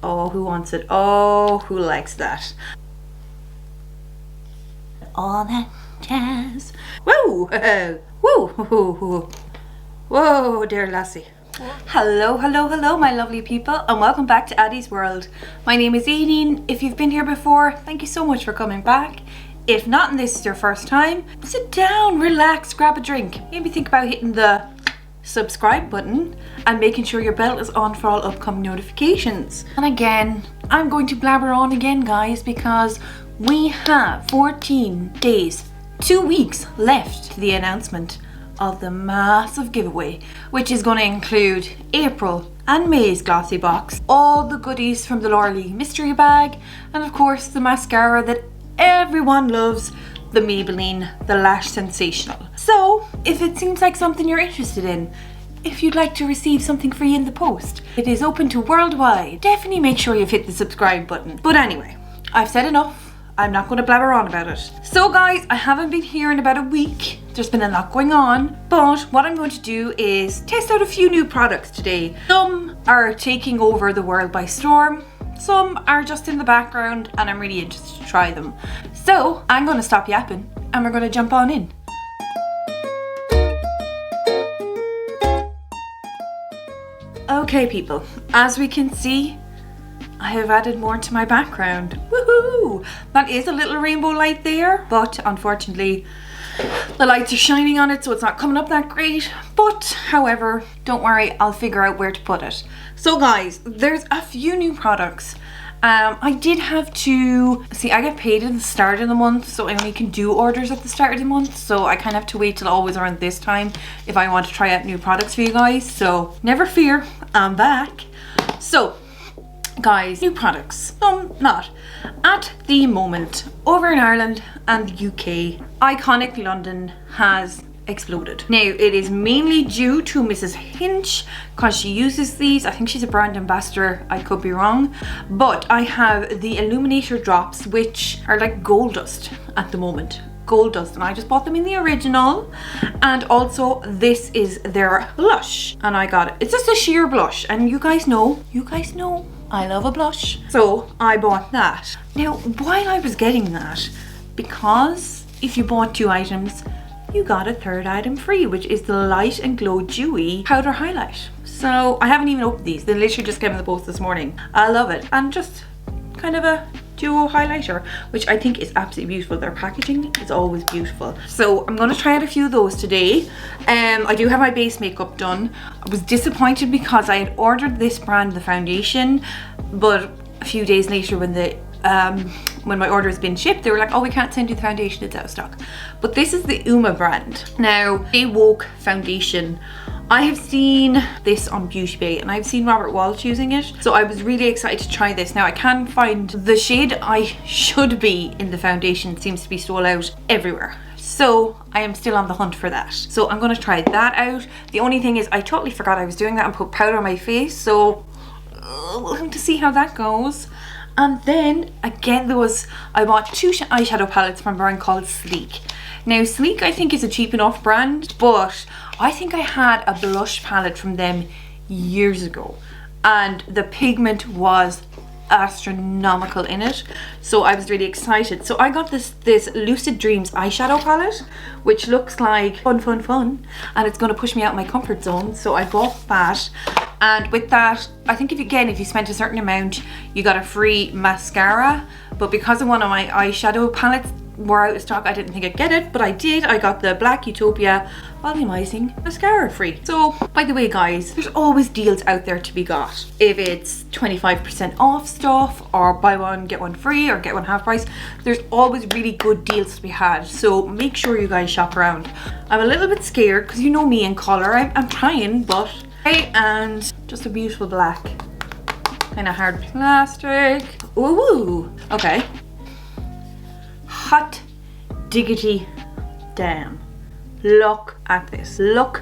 Oh, who wants it? Oh, who likes that? All that jazz. Whoa! Whoa! Whoa! Whoa, dear lassie. Hello, hello, hello, my lovely people, and welcome back to Addie's World. My name is Aodain. If you've been here before, thank you so much for coming back. If not, and this is your first time, sit down, relax, grab a drink. Maybe think about hitting the subscribe button and making sure your bell is on for all upcoming notifications. And again, I'm going to blabber on again, guys, because we have 14 days, 2 weeks left to the announcement of the massive giveaway, which is going to include April and May's glossy box, all the goodies from the Lorelei mystery bag, and of course the mascara that everyone loves, the Maybelline The Lash Sensational. So if it seems like something you're interested in, if you'd like to receive something free in the post, it is open to worldwide. Definitely make sure you've hit the subscribe button. But anyway, I've said enough. I'm not going to blabber on about it. So guys, I haven't been here in about a week. There's been a lot going on, but what I'm going to do is test out a few new products today. Some are taking over the world by storm. Some are just in the background and I'm really interested to try them. So I'm going to stop yapping and we're going to jump on in. Okay people, as we can see, I have added more to my background. Woohoo! That is a little rainbow light there, but unfortunately the lights are shining on it, so it's not coming up that great. But however, don't worry, I'll figure out where to put it. So guys, there's a few new products. I did have to see, I get paid at the start of the month, so I only can do orders at the start of the month, so I kind of have to wait till always around this time if I want to try out new products for you guys. So never fear, I'm back. So guys, new products, some not. At the moment, over in Ireland and the UK, Iconic London has exploded. Now, it is mainly due to Mrs. Hinch because she uses these. I think she's a brand ambassador, I could be wrong. But I have the Illuminator drops, which are like gold dust at the moment. Gold dust, and I just bought them in the original. And also this is their blush, and I got it. It's just a sheer blush, and you guys know I love a blush, so I bought that. Now, while I was getting that, because if you bought 2 items, you got a 3rd item free, which is the Light and Glow Dewy Powder Highlight. So I haven't even opened these. They literally just came in the post this morning. I love it. And just kind of a duo highlighter, which I think is absolutely beautiful. Their packaging is always beautiful. So I'm going to try out a few of those today. I do have my base makeup done. I was disappointed because I had ordered this brand, the foundation, but a few days later when my order has been shipped, they were like, oh, we can't send you the foundation, it's out of stock. But this is the Uma brand. Now, Day Woke foundation. I have seen this on Beauty Bay and I've seen Robert Walsh using it, so I was really excited to try this. Now I can't find the shade I should be in the foundation. It seems to be sold out everywhere, so I am still on the hunt for that. So I'm going to try that out. The only thing is I totally forgot I was doing that and put powder on my face, so we'll have to see how that goes. And then again, I bought 2 eyeshadow palettes from a brand called Sleek. Now Sleek I think is a cheap enough brand, but I think I had a blush palette from them years ago and the pigment was astronomical in it, so I was really excited. So I got this Lucid Dreams eyeshadow palette, which looks like fun, and it's going to push me out of my comfort zone, so I bought that. And with that, I think if you spent a certain amount, you got a free mascara, but because of one of my eyeshadow palettes were out of stock, I didn't think I'd get it, but I did. I got the Black Utopia volumizing mascara free. So by the way guys, there's always deals out there to be got. If it's 25% off stuff, or buy one get one free, or get one half price, there's always really good deals to be had, so make sure you guys shop around. I'm a little bit scared because you know me in color. I'm trying, but okay. And just a beautiful black, kind of hard plastic. Ooh, okay. Hot diggity damn. Look at this. Look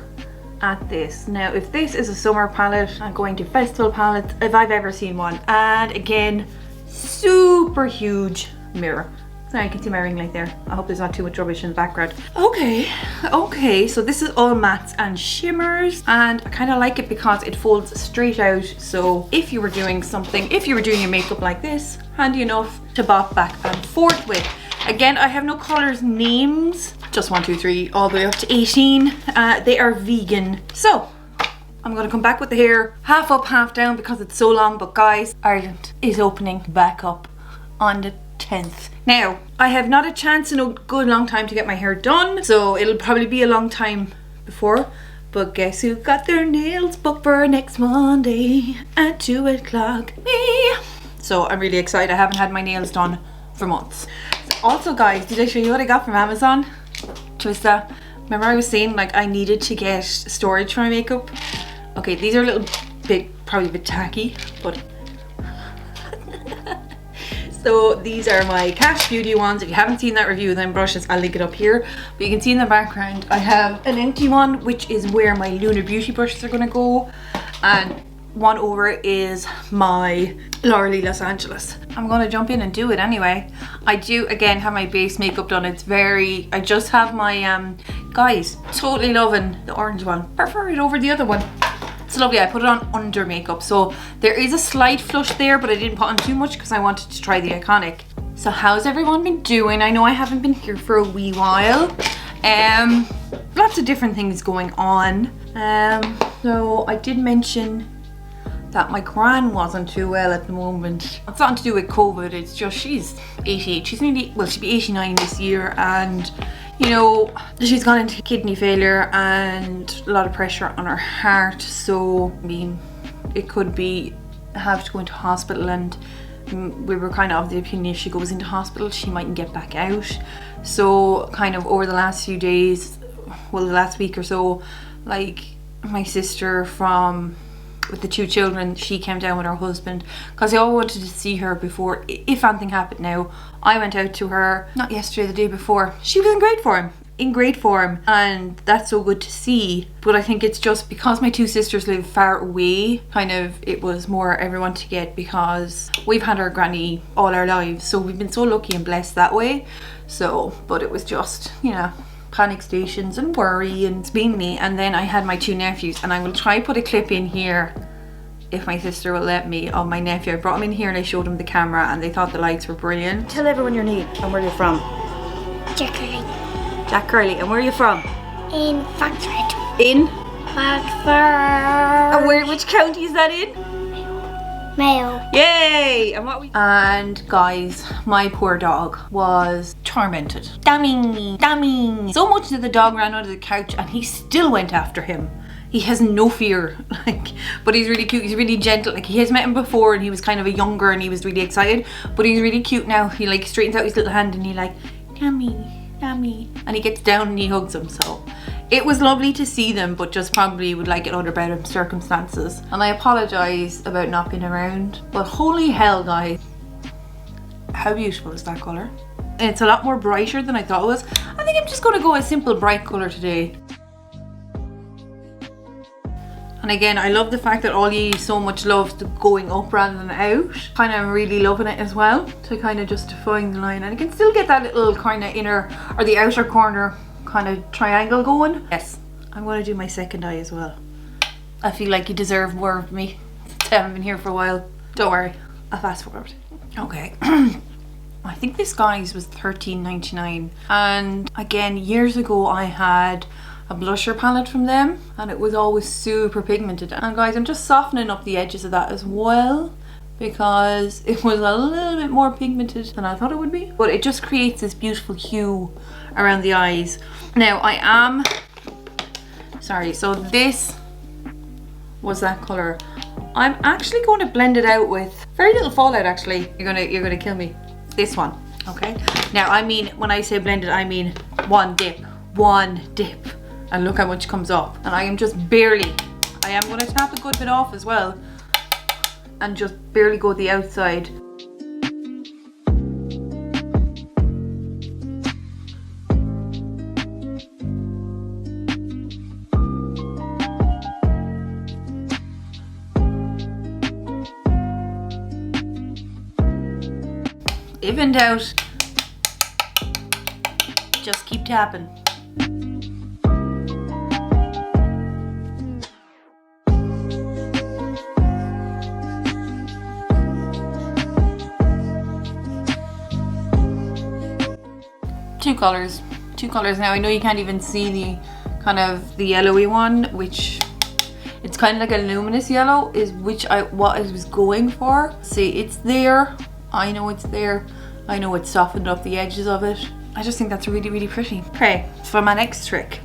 at this. Now, if this is a summer palette, I'm going to festival palettes if I've ever seen one. And again, super huge mirror. Sorry, I can see my ring light there. I hope there's not too much rubbish in the background. Okay, so this is all mattes and shimmers, and I kind of like it because it folds straight out. So if you were doing something, if you were doing your makeup like this, handy enough to bop back and forth with. Again, I have no colors names, just 1, 2, 3, all the way up to 18. They are vegan. So I'm gonna come back with the hair half up, half down because it's so long. But guys, Ireland is opening back up on the 10th. Now, I have not a chance in a good long time to get my hair done, so it'll probably be a long time before. But guess who got their nails booked for next Monday at 2 o'clock? Me! So I'm really excited. I haven't had my nails done for months. Also guys, did I show you what I got from Amazon? Twista. Remember I was saying like I needed to get storage for my makeup? Okay, these are a little bit, probably a bit tacky, but so these are my Cash Beauty ones. If you haven't seen that review of them brushes, I'll link it up here. But you can see in the background, I have an empty one, which is where my Lunar Beauty brushes are gonna go. And one over is my Laura Los Angeles. I'm gonna jump in and do it anyway. I do, again, have my base makeup done. It's very, I just have my, guys, totally loving the orange one. Prefer it over the other one. It's lovely. I put it on under makeup, so there is a slight flush there, but I didn't put on too much because I wanted to try the iconic. So how's everyone been doing? I know I haven't been here for a wee while. Lots of different things going on. So I did mention that my gran wasn't too well at the moment. It's nothing to do with COVID, it's just she's 88. She's nearly, well, she'll be 89 this year, and you know, she's gone into kidney failure and a lot of pressure on her heart. So, I mean, it could be have to go into hospital, and we were kind of the opinion if she goes into hospital, she mightn't get back out. So, kind of over the last few days, well, the last week or so, like my sister from with the 2 children, she came down with her husband because they all wanted to see her before, if anything happened now. I went out to her, not yesterday, the day before. She was in great form, and that's so good to see. But I think it's just because my 2 sisters live far away, kind of it was more everyone to get, because we've had our granny all our lives, so we've been so lucky and blessed that way. So, but it was just, you know, panic stations and worry, and it's been me. And then I had my 2 nephews, and I will try put a clip in here if my sister will let me of my nephew. I brought him in here and I showed him the camera, and they thought the lights were brilliant. Tell everyone your name and where you're from. Jack Curly. Jack Curly. And where are you from? In Foxford. In? Foxford. And which county is that in? Mayo. Yay! And guys, my poor dog was tormented. Damning. So much that the dog ran under the couch, and he still went after him. He has no fear, like, but he's really cute. He's really gentle. Like, he has met him before, and he was kind of a younger, and he was really excited. But he's really cute now. He like straightens out his little hand, and he like, Tammy, and he gets down and he hugs him. So it was lovely to see them, but just probably would like it under better circumstances. And I apologize about not being around, but holy hell, guys, how beautiful is that color? It's a lot more brighter than I thought it was. I think I'm just gonna go a simple bright color today. And again, I love the fact that all you so much love the going up rather than out. Kind of really loving it as well, to kind of just define the line. And I can still get that little kind of inner or the outer corner kind of triangle going. Yes, I'm going to do my second eye as well. I feel like you deserve more of me. I haven't been here for a while. Don't worry, I'll fast forward. Okay. I think this guy's was $13.99. And again, years ago I had a blusher palette from them, and it was always super pigmented. And guys, I'm just softening up the edges of that as well, because it was a little bit more pigmented than I thought it would be, but it just creates this beautiful hue around the eyes. Now I am sorry, so this was that color. I'm actually going to blend it out with very little fallout. Actually, you're gonna kill me. This one, okay? Now I mean, when I say blended, I mean one dip, and look how much comes up. And I am just barely, I am going to tap a good bit off as well, and just barely go the outside. If in doubt, Just keep tapping. Two colors now. I know you can't even see the kind of the yellowy one, which it's kind of like a luminous yellow, is what I was going for. See, it's there. I know it's there. I know it's softened up the edges of it. I just think that's really, really pretty. Okay, for my next trick,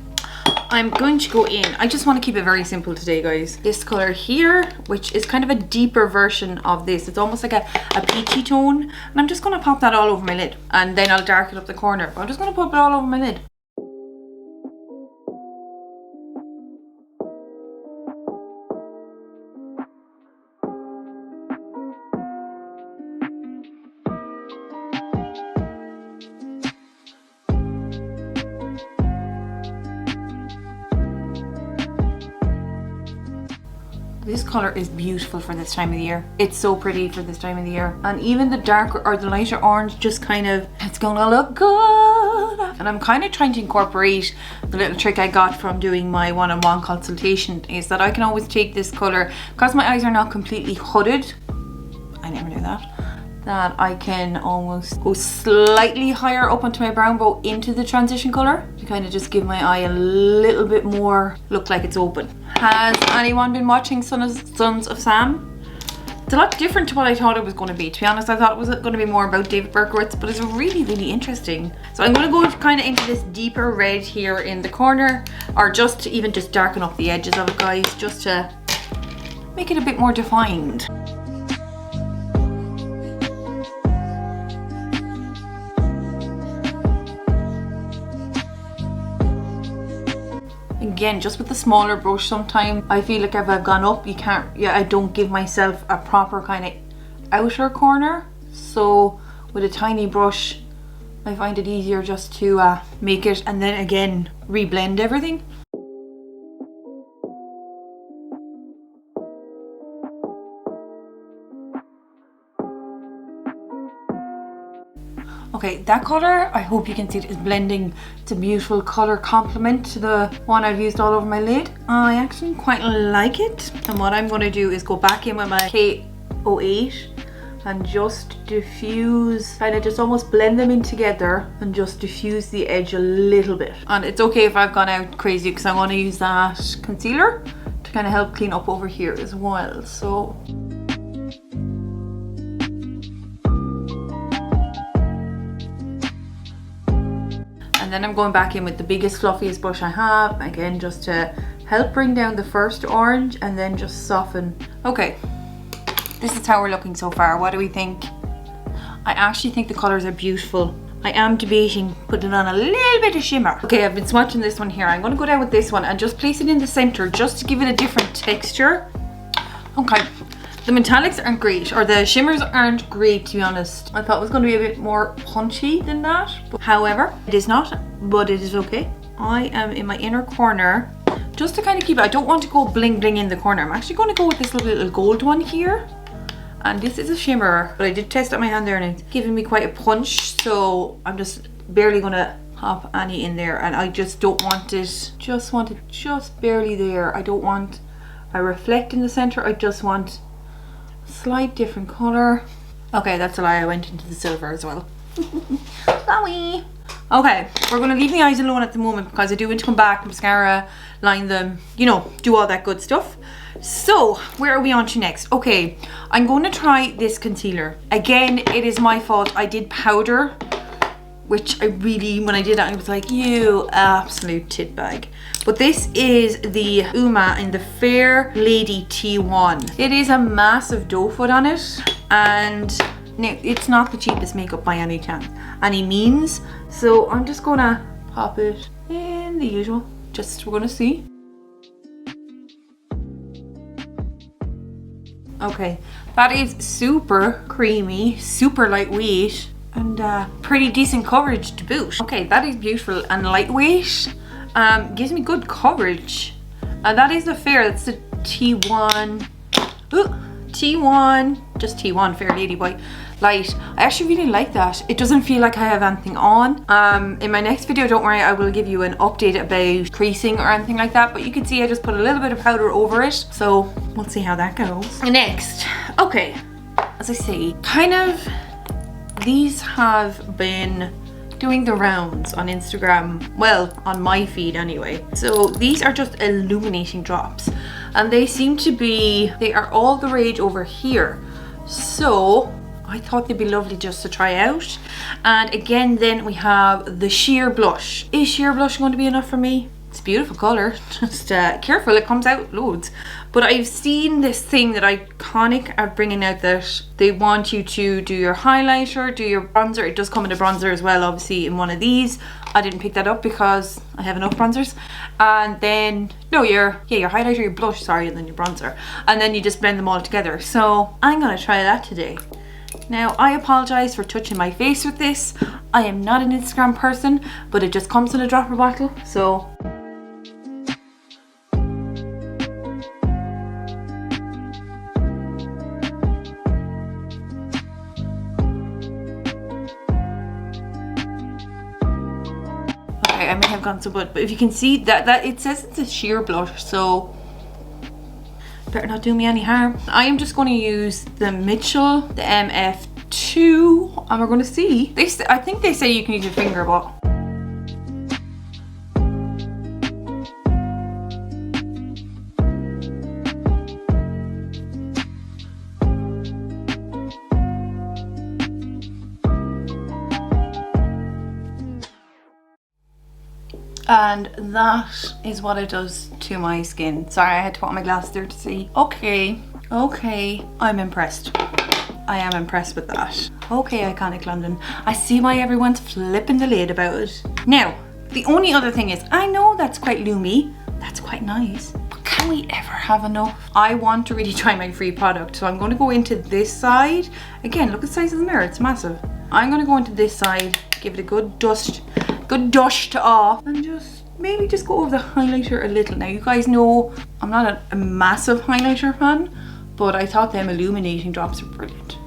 I'm going to go in. I just want to keep it very simple today, guys. This color here, which is kind of a deeper version of this. It's almost like a peachy tone. And I'm just going to pop that all over my lid. And then I'll darken up the corner. But I'm just going to pop it all over my lid. This color is beautiful for this time of the year. It's so pretty for this time of the year. And even the darker or the lighter orange just kind of, it's gonna look good. And I'm kind of trying to incorporate the little trick I got from doing my one-on-one consultation, is that I can always take this color, because my eyes are not completely hooded, I never knew that I can almost go slightly higher up onto my brown bow into the transition color to kind of just give my eye a little bit more look like it's open. Has anyone been watching Sons of Sam? It's a lot different to what I thought it was going to be. To be honest, I thought it was going to be more about David Berkowitz, but it's really, really interesting. So I'm going to go kind of into this deeper red here in the corner, or just to even just darken up the edges of it, guys, just to make it a bit more defined. Again, just with the smaller brush, sometimes I feel like if I've gone up, I don't give myself a proper kind of outer corner. So with a tiny brush, I find it easier just to make it, and then again, reblend everything. Okay, that color, I hope you can see it, is blending. It's a beautiful color complement to the one I've used all over my lid. I actually quite like it. And what I'm going to do is go back in with my K08 and just diffuse, kind of just almost blend them in together and just diffuse the edge a little bit. And it's okay if I've gone out crazy, because I want to use that concealer to kind of help clean up over here as well. So and then I'm going back in with the biggest, fluffiest brush I have, again, just to help bring down the first orange and then just soften. Okay, this is how we're looking so far. What do we think? I actually think the colors are beautiful. I am debating putting on a little bit of shimmer. Okay, I've been swatching this one here. I'm going to go down with this one and just place it in the center just to give it a different texture. Okay. The metallics aren't great, or the shimmers aren't great, to be honest. I thought it was going to be a bit more punchy than that. But however, it is not, but it is okay. I am in my inner corner, just to kind of keep it. I don't want to go bling bling in the corner. I'm actually going to go with this little gold one here. And this is a shimmer, but I did test out my hand there and it's giving me quite a punch. So I'm just barely going to pop any in there. And I just don't want it, just barely there. I don't want a reflect in the center. I just want slight different color. Okay, that's a lie, I went into the silver as well. Sorry. Okay, we're going to leave the eyes alone at the moment because I do want to come back, mascara, line them, you know, do all that good stuff. So where are we on to next? Okay, I'm going to try this concealer. Again, it is my fault. I did powder, which I really, when I did that, I was like, you absolute tit bag. But this is the UMA in the Fair Lady T1. It is a massive doe foot on it, and no, it's not the cheapest makeup by any chance, any means. So I'm just gonna pop it in the usual, we're gonna see. Okay, that is super creamy, super lightweight, and pretty decent coverage to boot. Okay, that is beautiful and lightweight. Gives me good coverage. And that is the Fair, that's the T1. Ooh, T1 just T1 Fair Lady White Light. I actually really like that. It doesn't feel like I have anything on. In my next video, don't worry, I will give you an update about creasing or anything like that, but you can see I just put a little bit of powder over it, so we'll see how that goes. Next, okay, as I say, kind of, these have been doing the rounds on Instagram, well, on my feed anyway. So these are just illuminating drops, and they seem to be, they are all the rage over here. So I thought they'd be lovely just to try out. And again, then we have the sheer blush. Is sheer blush going to be enough for me? It's a beautiful color, just careful, it comes out loads. But I've seen this thing that Iconic are bringing out, that they want you to do your highlighter, do your bronzer. It does come in a bronzer as well, obviously, in one of these. I didn't pick that up because I have enough bronzers. And then, no, your highlighter, your blush, sorry, and then your bronzer. And then you just blend them all together. So I'm gonna try that today. Now, I apologize for touching my face with this. I am not an Instagram person, but it just comes in a dropper bottle, so. I may have gone so good, but if you can see that it says it's a sheer blush, so better not do me any harm. I am just going to use the Mitchell, the MF2, and we're going to see. I think they say you can use your finger, but and that is what it does to my skin. Sorry, I had to put on my glasses there to see. Okay, I'm impressed. I am impressed with that. Okay, Iconic London. I see why everyone's flipping the lid about it. Now, the only other thing is, I know that's quite loomy, that's quite nice, but can we ever have enough? I want to really try my free product, so I'm going to go into this side. Again, look at the size of the mirror, it's massive. I'm going to go into this side, give it a good dust off, and maybe just go over the highlighter a little. Now, you guys know I'm not a massive highlighter fan, but I thought them illuminating drops were brilliant.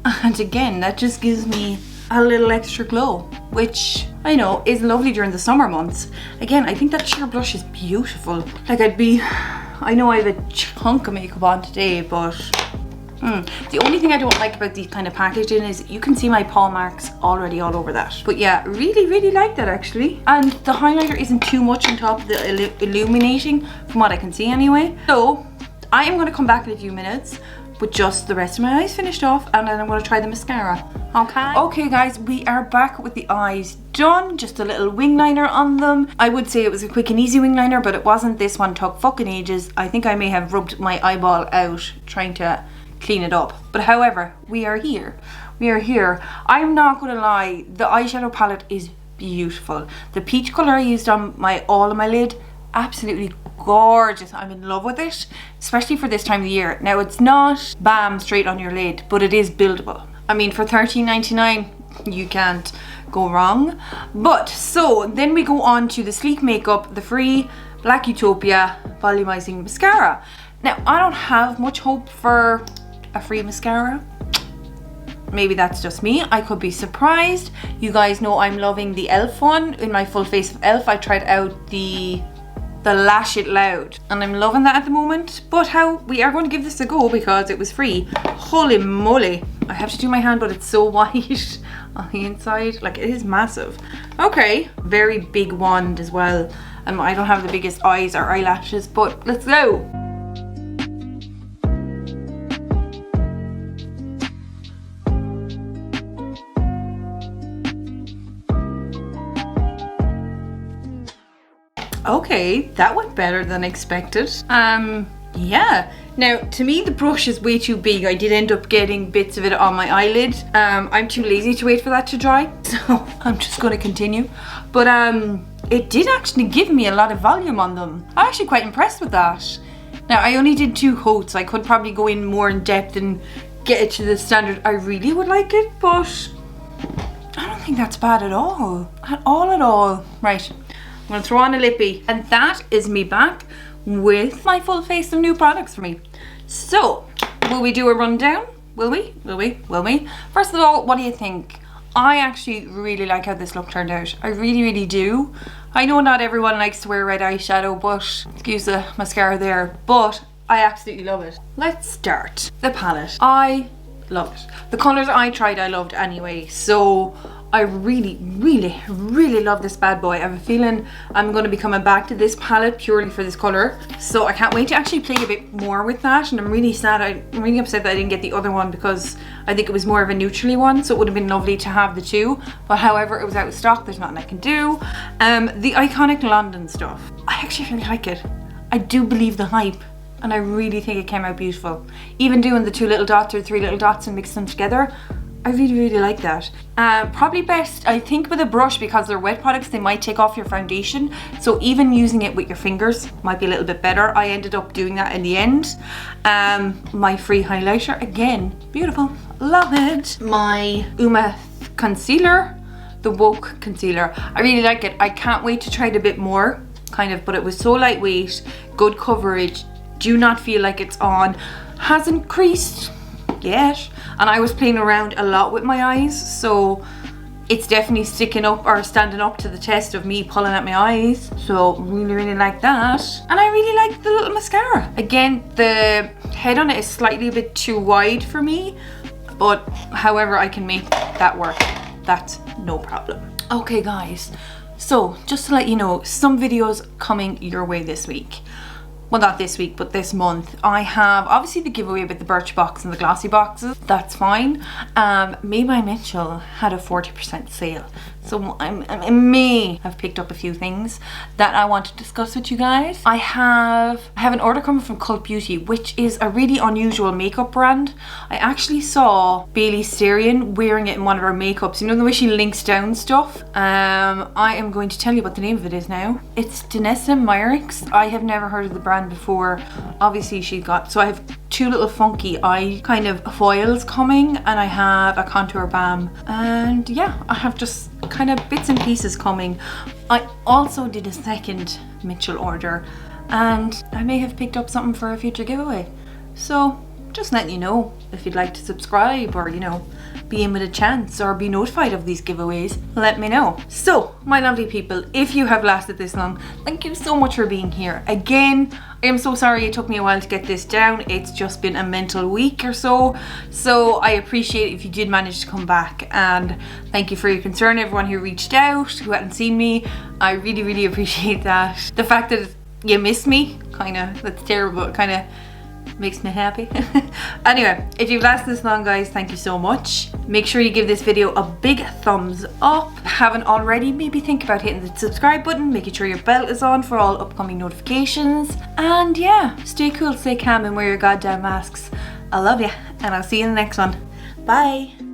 And again, that just gives me a little extra glow, which I know is lovely during the summer months. Again, I think that sheer blush is beautiful. Like, I know I have a chunk of makeup on today, but the only thing I don't like about these kind of packaging is you can see my paw marks already all over that. But yeah, really like that actually. And the highlighter isn't too much on top of the illuminating, from what I can see anyway. So I am going to come back in a few minutes with just the rest of my eyes finished off, and then I'm going to try the mascara. Okay guys, we are back with the eyes done. Just a little wing liner on them. I would say it was a quick and easy wing liner, but it wasn't. This one took fucking ages. I think I may have rubbed my eyeball out trying to clean it up. But however, we are here. I'm not gonna lie, the eyeshadow palette is beautiful. The peach color I used on all of my lid, absolutely gorgeous. I'm in love with it, especially for this time of the year. Now, it's not bam straight on your lid, but it is buildable. I mean, for $13.99 you can't go wrong. But so then we go on to the Sleek Makeup, the free Black Utopia volumizing mascara. Now, I don't have much hope for a free mascara. Maybe that's just me, I could be surprised. You guys know I'm loving the e.l.f. one. In my full face of e.l.f. I tried out the Lash It Loud, and I'm loving that at the moment. But we are going to give this a go because it was free. Holy moly, I have to do my hand, but it's so white on the inside, like it is massive. Okay, very big wand as well, and I don't have the biggest eyes or eyelashes, but let's go. Okay, that went better than expected. Yeah. Now, to me, the brush is way too big. I did end up getting bits of it on my eyelid. I'm too lazy to wait for that to dry, so I'm just going to continue. But it did actually give me a lot of volume on them. I'm actually quite impressed with that. Now, I only did 2 coats. I could probably go in more in depth and get it to the standard I really would like it, but I don't think think that's bad at all. At all. Right, I'm gonna throw on a lippy. And that is me back with my full face of new products for me. So, will we do a rundown? Will we? First of all, what do you think? I actually really like how this look turned out. I really do. I know not everyone likes to wear red eyeshadow, but excuse the mascara there, but I absolutely love it. Let's start. The palette. I love it. The colours I tried I loved anyway, so I really love this bad boy. I have a feeling I'm going to be coming back to this palette purely for this colour, so I can't wait to actually play a bit more with that. And I'm really sad, I'm really upset that I didn't get the other one because I think it was more of a neutrally one, so it would have been lovely to have the two, but however it was out of stock, there's nothing I can do. The iconic London stuff, I actually really like it. I do believe the hype, and I really think it came out beautiful. Even doing the 2 little dots or 3 little dots and mixing them together, I really like that. Probably best, I think, with a brush, because they're wet products, they might take off your foundation. So even using it with your fingers might be a little bit better. I ended up doing that in the end. My free highlighter, again, beautiful, love it. My concealer, the Woke concealer, I really like it. I can't wait to try it a bit more, kind of, but it was so lightweight, good coverage, do not feel like it's on, hasn't creased yet, and I was playing around a lot with my eyes, so it's definitely sticking up or standing up to the test of me pulling at my eyes. So really like that. And I really like the little mascara. Again, the head on it is slightly a bit too wide for me, but however I can make that work, that's no problem. Okay guys, so just to let you know, some videos coming your way this week. Well, not this week, but this month. I have obviously the giveaway with the Birchbox and the glossy boxes. That's fine. Me by Mitchell had a 40% sale. So I may have picked up a few things that I want to discuss with you guys. I have an order coming from Cult Beauty, which is a really unusual makeup brand. I actually saw Bailey Sarian wearing it in one of her makeups. You know the way she links down stuff? I am going to tell you what the name of it is now. It's Danessa Myricks. I have never heard of the brand before. Obviously she got, so I have 2 little funky eye kind of foils coming, and I have a contour balm, and yeah, I have just kind of bits and pieces coming. I also did a second Mitchell order, and I may have picked up something for a future giveaway. So just letting you know, if you'd like to subscribe or, you know, be in with a chance or be notified of these giveaways, let me know. So my lovely people, if you have lasted this long, thank you so much for being here. Again, I am so sorry it took me a while to get this down. It's just been a mental week or so. So I appreciate if you did manage to come back, and thank you for your concern, everyone who reached out, who hadn't seen me. I really appreciate that. The fact that you missed me, that's terrible, it kind of makes me happy. Anyway, if you've lasted this long guys, thank you so much. Make sure you give this video a big thumbs up. If you haven't already, maybe think about hitting the subscribe button, making sure your bell is on for all upcoming notifications. And yeah, stay cool, stay calm, and wear your goddamn masks. I love you, and I'll see you in the next one. Bye.